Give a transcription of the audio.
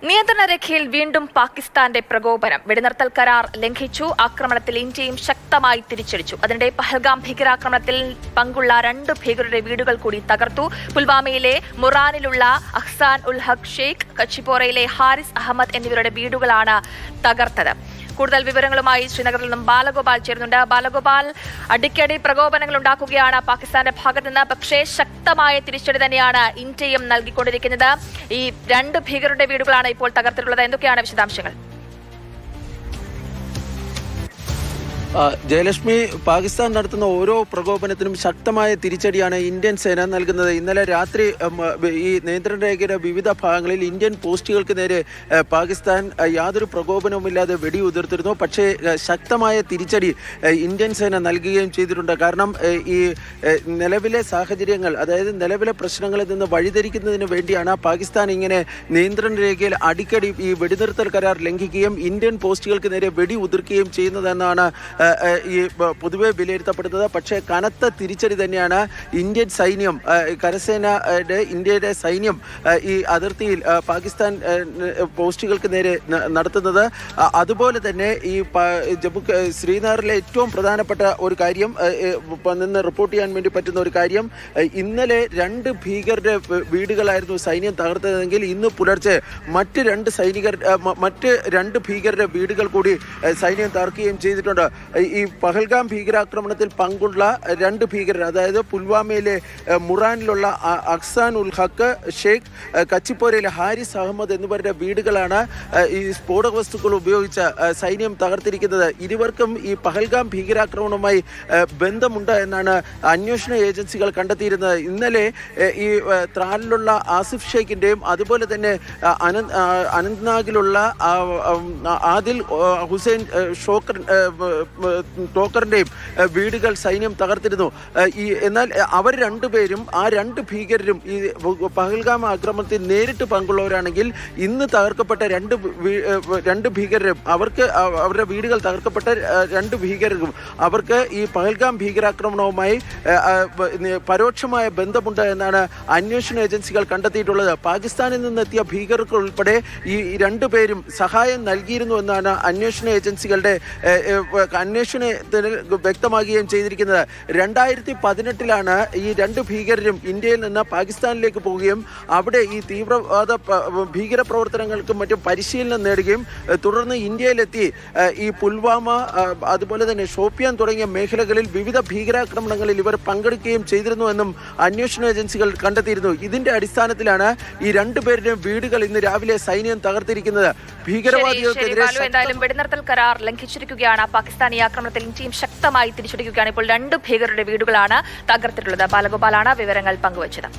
നിയന്ത്രണ രേഖയിൽ വീണ്ടും പാകിസ്ഥാന്റെ പ്രകോപനം. വെടിനിർത്തൽ കരാർ ലംഘിച്ചു. ആക്രമണത്തിൽ ഇന്ത്യയും ശക്തമായി തിരിച്ചടിച്ചു. അതിനിടെ പഹൽഗാം ഭീകരാക്രമണത്തിൽ പങ്കുള്ള 2 ഭീകരരുടെ വീടുകൾ കൂടി തകർത്തു. പുൽവാമയിലെ മുറാനിലുള്ള അഹ്സാൻ ഉൽ ഹഖ് ഷെയ്ഖ്, കച്ചിപ്പോറയിലെ ഹാരിസ് അഹമ്മദ് എന്നിവരുടെ വീടുകളാണ് തകർത്തത്. കൂടുതൽ വിവരങ്ങളുമായി ശ്രീനഗറിൽ നിന്നും ബാലഗോപാൽ ചേരുന്നുണ്ട്. ബാലഗോപാൽ, അടിക്കടി പ്രകോപനങ്ങൾ ഉണ്ടാക്കുകയാണ് പാകിസ്ഥാന്റെ ഭാഗത്ത് നിന്ന്. പക്ഷേ ശക്തമായ തിരിച്ചടി തന്നെയാണ് ഇന്ത്യയും നൽകിക്കൊണ്ടിരിക്കുന്നത്. ഈ 2 ഭീകരരുടെ വീടുകളാണ് ഇപ്പോൾ തകർത്തിട്ടുള്ളത്. എന്തൊക്കെയാണ് വിശദാംശങ്ങൾ? ജയലക്ഷ്മി, പാകിസ്ഥാൻ നടത്തുന്ന ഓരോ പ്രകോപനത്തിനും ശക്തമായ തിരിച്ചടിയാണ് ഇന്ത്യൻ സേന നൽകുന്നത്. ഇന്നലെ രാത്രി ഈ നിയന്ത്രണ രേഖയുടെ വിവിധ ഭാഗങ്ങളിൽ ഇന്ത്യൻ പോസ്റ്റുകൾക്ക് നേരെ പാകിസ്ഥാൻ യാതൊരു പ്രകോപനവുമില്ലാതെ വെടിയുതിർത്തിരുന്നു. പക്ഷേ ശക്തമായ തിരിച്ചടി ഇന്ത്യൻ സേന നൽകുകയും ചെയ്തിട്ടുണ്ട്. കാരണം ഈ നിലവിലെ സാഹചര്യങ്ങൾ, അതായത് നിലവിലെ പ്രശ്നങ്ങളിൽ നിന്ന് വഴിതിരിക്കുന്നതിന് വേണ്ടിയാണ് പാകിസ്ഥാൻ ഇങ്ങനെ നിയന്ത്രണ രേഖയിൽ അടിക്കടി ഈ വെടിനിർത്തൽ കരാർ ലംഘിക്കുകയും ഇന്ത്യൻ പോസ്റ്റുകൾക്ക് നേരെ വെടി ഉതിർക്കുകയും ചെയ്യുന്നതെന്നാണ് ഈ പൊതുവെ വിലയിരുത്തപ്പെടുന്നത്. പക്ഷേ കനത്ത തിരിച്ചടി തന്നെയാണ് ഇന്ത്യൻ സൈന്യം, ഇന്ത്യയുടെ സൈന്യം ഈ അതിർത്തിയിൽ പാകിസ്ഥാൻ പോസ്റ്റുകൾക്ക് നേരെ നടത്തുന്നത്. അതുപോലെ തന്നെ ഈ ശ്രീനഗറിലെ ഏറ്റവും പ്രധാനപ്പെട്ട ഒരു കാര്യം നിന്ന് റിപ്പോർട്ട് ചെയ്യാൻ വേണ്ടി പറ്റുന്ന ഒരു കാര്യം, ഇന്നലെ 2 ഭീകരരുടെ വീടുകളായിരുന്നു സൈന്യം തകർത്തതെങ്കിൽ ഇന്ന് പുലർച്ചെ മറ്റ് 2 ഭീകരരുടെ വീടുകൾ കൂടി സൈന്യം തകർക്കുകയും ചെയ്തിട്ടുണ്ട്. ഈ പഹൽഗാം ഭീകരാക്രമണത്തിൽ പങ്കുള്ള 2 ഭീകരർ, അതായത് പുൽവാമയിലെ മുറാനിലുള്ള അഹ്സാൻ ഉൽ ഹഖ് ഷെയ്ഖ്, കച്ചിപ്പോരയിലെ ഹാരിസ് അഹമ്മദ് എന്നിവരുടെ വീടുകളാണ് ഈ സ്ഫോടക വസ്തുക്കൾ ഉപയോഗിച്ച് സൈന്യം തകർത്തിരിക്കുന്നത്. ഇരുവർക്കും ഈ പഹൽഗാം ഭീകരാക്രമണവുമായി ബന്ധമുണ്ട് എന്നാണ് അന്വേഷണ ഏജൻസികൾ കണ്ടെത്തിയിരുന്നത്. ഇന്നലെ ഈ ത്രാലിലുള്ള ആസിഫ് ഷെയ്ഖിൻ്റെയും അതുപോലെ തന്നെ അനന്ത്നാഗിലുള്ള ആദിൽ ഹുസൈൻ ടോക്കറിന്റെയും വീടുകൾ സൈന്യം തകർത്തിരുന്നു. എന്നാൽ അവർ 2 പേരും, ആ 2 ഭീകരരും ഈ പഹൽഗാം ആക്രമണത്തിൽ നേരിട്ട് പങ്കുള്ളവരാണെങ്കിൽ ഇന്ന് തകർക്കപ്പെട്ട 2 ഭീകരരും, അവരുടെ വീടുകൾ തകർക്കപ്പെട്ട 2 ഭീകരരും അവർക്ക് ഈ പഹൽഗാം ഭീകരാക്രമണവുമായി പരോക്ഷമായ ബന്ധമുണ്ട് എന്നാണ് അന്വേഷണ ഏജൻസികൾ കണ്ടെത്തിയിട്ടുള്ളത്. പാകിസ്ഥാനിൽ നിന്നെത്തിയ ഭീകരർക്ക് ഉൾപ്പെടെ ഈ 2 പേരും സഹായം നൽകിയിരുന്നു എന്നാണ് അന്വേഷണ ഏജൻസികളുടെ അന്വേഷണത്തിന് വ്യക്തമാക്കുകയും ചെയ്തിരിക്കുന്നത്. 2018 ഈ 2 ഭീകരരും ഇന്ത്യയിൽ നിന്ന് പാകിസ്ഥാനിലേക്ക് പോവുകയും അവിടെ ഈ തീവ്രവാദ ഭീകര പ്രവർത്തനങ്ങൾക്കും മറ്റും പരിശീലനം നേടുകയും തുടർന്ന് ഇന്ത്യയിലെത്തി ഈ പുൽവാമ, അതുപോലെ തന്നെ ഷോപ്പിയാൻ തുടങ്ങിയ മേഖലകളിൽ വിവിധ ഭീകരാക്രമണങ്ങളിൽ ഇവർ പങ്കെടുക്കുകയും ചെയ്തിരുന്നുവെന്നും അന്വേഷണ ഏജൻസികൾ കണ്ടെത്തിയിരുന്നു. ഇതിന്റെ അടിസ്ഥാനത്തിലാണ് ഈ 2 പേരുടെയും വീടുകൾ ഇന്ന് രാവിലെ സൈന്യം തകർത്തിരിക്കുന്നത്. ഭീകരവാദികൾക്കെതിരെ വെടിനിർത്തൽ കരാർ ലംഘിച്ചിരിക്കുകയാണ് പാകിസ്ഥാൻ. ഈ ആക്രമണത്തിൽ ഇന്ത്യയും ശക്തമായി തിരിച്ചടിക്കുകയാണ്. ഇപ്പോൾ 2 ഭീകരരുടെ വീടുകളാണ് തകർത്തിട്ടുള്ളത്. ബാലഗോപാലാണ് വിവരങ്ങൾ പങ്കുവച്ചത്.